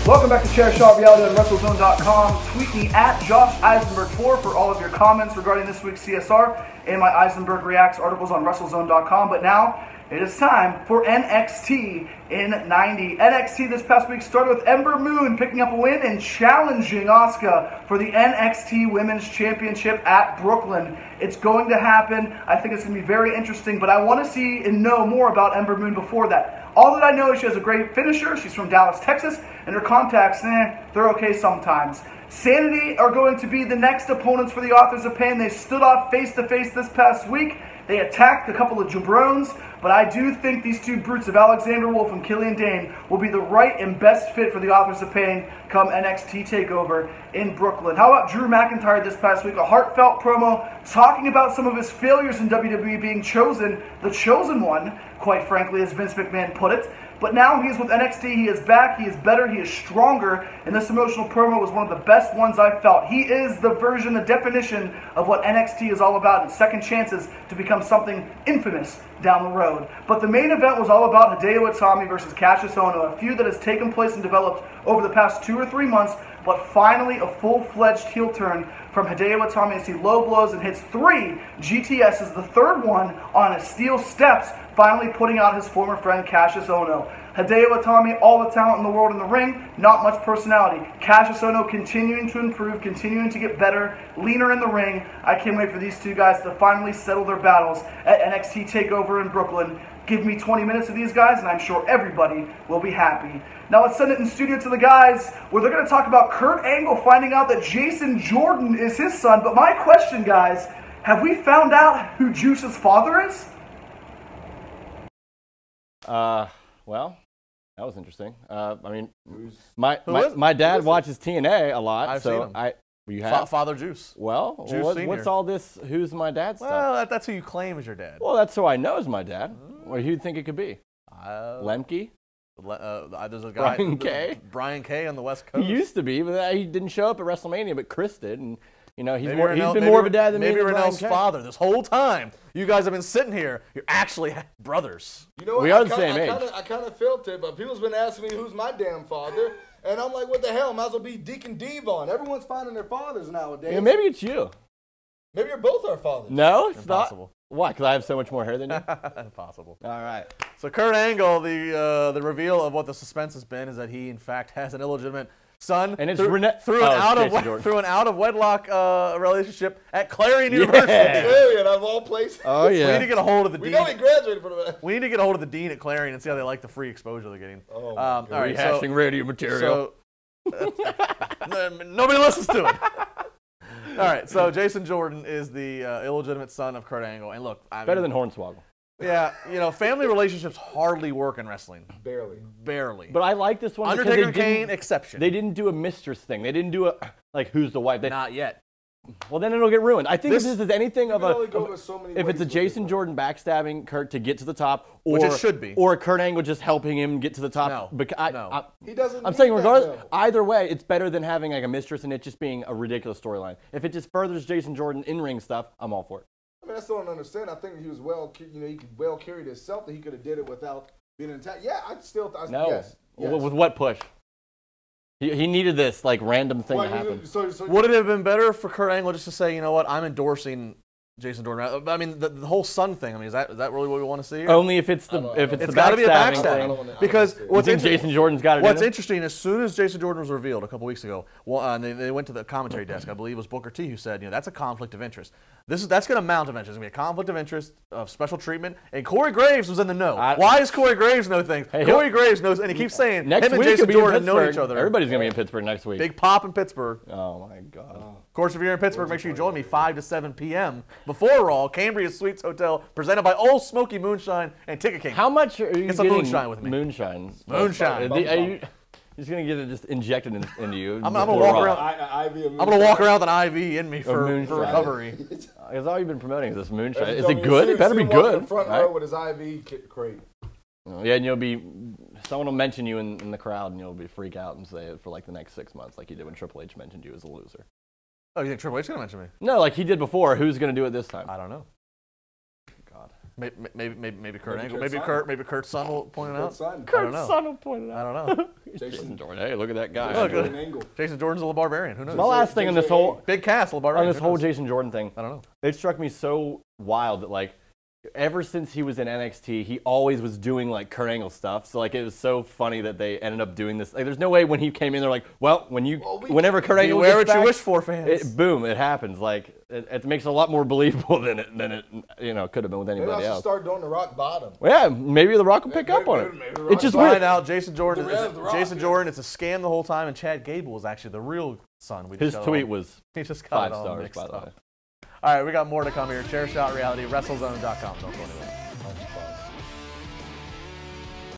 Welcome back to Chair Shot Reality on WrestleZone.com. Tweet me at Josh Eisenberg4 for all of your comments regarding this week's CSR and my Eisenberg Reacts articles on WrestleZone.com. But now it is time for NXT in 90. NXT this past week started with Ember Moon picking up a win and challenging Asuka for the NXT Women's Championship at Brooklyn. It's going to happen. I think it's going to be very interesting, but I want to see and know more about Ember Moon before that. All that I know is she has a great finisher. She's from Dallas, Texas, and her contacts, they're okay sometimes. Sanity are going to be the next opponents for the Authors of Pain. They stood off face-to-face this past week. They attacked a couple of jabrones, but I do think these two brutes of Alexander Wolf and Killian Dane will be the right and best fit for the Authors of Pain come NXT TakeOver in Brooklyn. How about Drew McIntyre this past week? A heartfelt promo talking about some of his failures in WWE being chosen, the chosen one, quite frankly, as Vince McMahon put it. But now he's with NXT, he is back, he is better, he is stronger, and this emotional promo was one of the best ones I've felt. He is the version, the definition of what NXT is all about, and second chances to become something infamous down the road. But the main event was all about Hideo Itami versus Cassius Ohno, a feud that has taken place and developed over the past 2 or 3 months, but finally a full-fledged heel turn from Hideo Itami as he low blows and hits 3 GTSs, the third one on his steel steps, finally putting out his former friend Cassius Ohno. Hideo Itami, all the talent in the world in the ring, not much personality. Cassius Ohno continuing to improve, continuing to get better, leaner in the ring. I can't wait for these two guys to finally settle their battles at NXT TakeOver in Brooklyn. Give me 20 minutes of these guys, and I'm sure everybody will be happy. Now let's send it in studio to the guys, where they're going to talk about Kurt Angle finding out that Jason Jordan is his son. But my question, guys, have we found out who Juice's father is? Well, that was interesting. I mean, my dad watches TNA a lot, I've so seen him. you have Father Juice. Well, Juice what's all this? Who's my dad stuff? Well, that's who you claim is your dad. Well, that's who I know is my dad. Well, who'd think it could be? Lemke? There's a guy, Brian K on the West Coast. He used to be, but he didn't show up at WrestleMania, but Chris did, and you know he's maybe been more of a dad than me. Maybe Renell's father. This whole time, you guys have been sitting here. You're actually brothers. You know what? We are the same age. I kind of felt it, but people's been asking me who's my damn father, and I'm like, what the hell? Might as well be Deacon Devon. Everyone's finding their fathers nowadays. Yeah, maybe it's you. Maybe you're both our fathers. No, it's Impossible. not. Why? Because I have so much more hair than you? Impossible. All right. So Kurt Angle, the reveal of what the suspense has been is that he in fact has an illegitimate son, and it's through an out of wedlock relationship at Clarion University. Clarion, of all places. Oh yeah. We need to get a hold of the dean. We know he graduated from that. We need to get a hold of the dean at Clarion and see how they like the free exposure they're getting. Oh, all right, rehashing radio material. So, nobody listens to it. All right, so Jason Jordan is the illegitimate son of Kurt Angle, and look, Better than Hornswoggle. Yeah, you know, family relationships hardly work in wrestling. Barely. But I like this one Undertaker because Kane, exception. They didn't do a mistress thing. They didn't do a, like, who's the wife. Not yet. Well, then it'll get ruined. I think if this is anything of if it's a Jason Jordan backstabbing Kurt to get to the top, or, which it should be, or Kurt Angle just helping him get to the top. No. He doesn't. I'm saying regardless, either way, it's better than having like a mistress and it just being a ridiculous storyline. If it just furthers Jason Jordan in-ring stuff, I'm all for it. I mean, I still don't understand. I think he was he could well carry himself that he could have did it without being attacked. Yeah, No. Yes. With what push? He needed this like random thing to happen. Would it have been better for Kurt Angle just to say, you know what, I'm endorsing Jason Jordan? I mean, the whole son thing. I mean, is that really what we want to see here? Only if it's the it's got to be a backstabbing. Because Jason Jordan's got it. What's interesting, as soon as Jason Jordan was revealed a couple weeks ago, and they went to the commentary desk. I believe it was Booker T who said, you know, that's a conflict of interest. That's going to mount eventually. It's going to be a conflict of interest of special treatment. And Corey Graves was in the know. Why does Corey Graves know things? Hey, Corey Graves knows, and he keeps saying next him and week Jason Jordan know each other. Everybody's going to be in Pittsburgh next week. Big pop in Pittsburgh. Oh my God. Of course, if you're in Pittsburgh, make sure you join me 5 to 7 p.m. before Raw, Cambria Suites Hotel, presented by Old Smoky Moonshine and Ticket King. How much are you Get some getting moonshine with me. Moonshine. Moonshine. He's going to get it just injected into you. I'm going to walk around. I'm going to walk around with an IV in me for recovery. Because all you've been promoting is this moonshine. Is it good? It better be good. Front row with his IV crate. Yeah, and someone will mention you in the crowd, and you'll be freak out and say it for like the next 6 months, like you did when Triple H mentioned you as a loser. Oh, you think Triple H is going to mention me? No, like he did before. Who's going to do it this time? I don't know. God. Maybe Kurt Angle. Kurt's Maybe Kurt's son will point it out. Kurt's son. I don't know. Son will point it I out. don't know. Jason Jordan. Hey, look at that guy. Look, Jordan Angle. Jason Jordan's a little barbarian. Who knows? My last thing on this whole Big cast, little barbarian. on this Who whole knows? Jason Jordan thing, I don't know. it struck me so wild that like ever since he was in NXT, he always was doing like Kurt Angle stuff. So like it was so funny that they ended up doing this. Like there's no way when he came in, they're like, well, whenever Kurt Angle Beware gets what you back, wish for, fans. boom, it happens. Like it makes it a lot more believable than it could have been with Maybe anybody I should else. start doing the rock bottom. Well, yeah, maybe The Rock will pick up on it. maybe The Rock It's just will. weird. Find out Jason Jordan. The Rock, Jason yeah. Jordan. It's a scam the whole time, and Chad Gable was actually the real son. We just His got it tweet all- was he just got 5 it all stars, mixed by the up. way. All right, we got more to come here. Chairshot Reality, WrestleZone.com. Don't go anywhere.